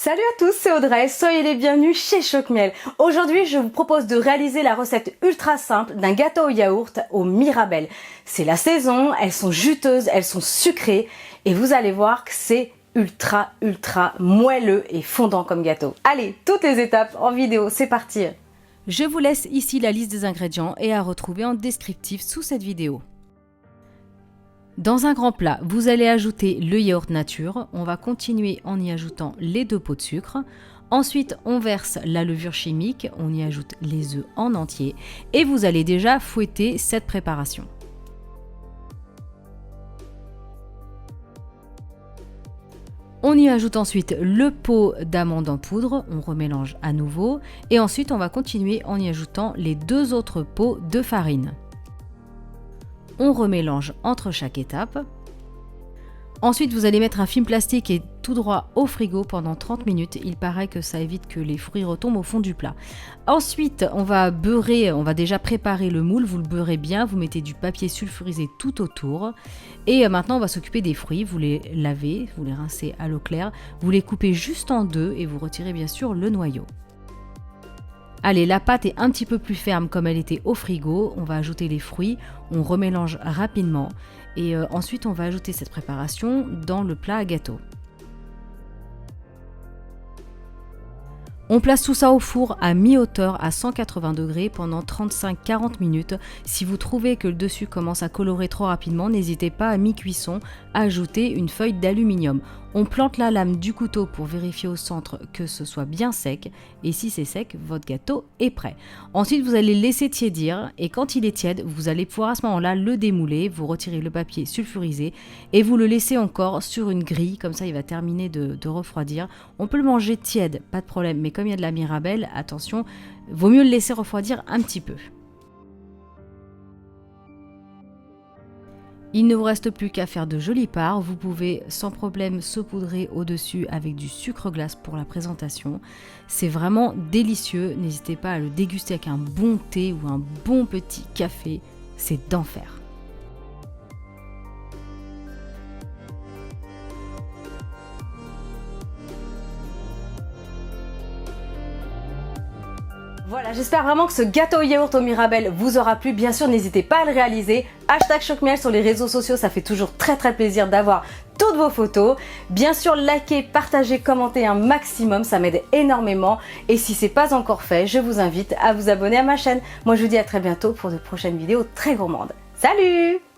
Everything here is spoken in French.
Salut à tous, c'est Audrey, soyez les bienvenus chez Choc-Miel. Aujourd'hui, je vous propose de réaliser la recette ultra simple d'un gâteau au yaourt aux mirabelles. C'est la saison, elles sont juteuses, elles sont sucrées et vous allez voir que c'est ultra moelleux et fondant comme gâteau. Allez, toutes les étapes en vidéo, c'est parti. Je vous laisse ici la liste des ingrédients et à retrouver en descriptif sous cette vidéo. Dans un grand plat, vous allez ajouter le yaourt nature. On va continuer en y ajoutant les 2 pots de sucre. Ensuite, on verse la levure chimique, on y ajoute les œufs en entier et vous allez déjà fouetter cette préparation. On y ajoute ensuite le pot d'amandes en poudre, on remélange à nouveau et ensuite on va continuer en y ajoutant les 2 autres pots de farine. On remélange entre chaque étape. Ensuite, vous allez mettre un film plastique et tout droit au frigo pendant 30 minutes. Il paraît que ça évite que les fruits retombent au fond du plat. Ensuite, on va beurrer, on va déjà préparer le moule. Vous le beurrez bien, vous mettez du papier sulfurisé tout autour. Et maintenant, on va s'occuper des fruits. Vous les lavez, vous les rincez à l'eau claire. Vous les coupez juste en 2 et vous retirez bien sûr le noyau. Allez, la pâte est un petit peu plus ferme comme elle était au frigo. On va ajouter les fruits, on remélange rapidement et ensuite on va ajouter cette préparation dans le plat à gâteau. On place tout ça au four à mi-hauteur à 180 degrés pendant 35-40 minutes. Si vous trouvez que le dessus commence à colorer trop rapidement, n'hésitez pas à mi-cuisson à ajouter une feuille d'aluminium. On plante la lame du couteau pour vérifier au centre que ce soit bien sec et si c'est sec, votre gâteau est prêt. Ensuite, vous allez laisser tiédir et quand il est tiède, vous allez pouvoir à ce moment-là le démouler, vous retirez le papier sulfurisé et vous le laissez encore sur une grille, comme ça il va terminer de refroidir. On peut le manger tiède, pas de problème, mais comme il y a de la mirabelle, attention, vaut mieux le laisser refroidir un petit peu. Il ne vous reste plus qu'à faire de jolies parts. Vous pouvez sans problème saupoudrer au-dessus avec du sucre glace pour la présentation. C'est vraiment délicieux. N'hésitez pas à le déguster avec un bon thé ou un bon petit café. C'est d'enfer. Voilà, j'espère vraiment que ce gâteau au yaourt aux mirabelles vous aura plu. Bien sûr, n'hésitez pas à le réaliser. #Choc-Miel sur les réseaux sociaux, ça fait toujours très plaisir d'avoir toutes vos photos. Bien sûr, likez, partagez, commentez un maximum, ça m'aide énormément. Et si ce n'est pas encore fait, je vous invite à vous abonner à ma chaîne. Moi, je vous dis à très bientôt pour de prochaines vidéos très gourmandes. Salut!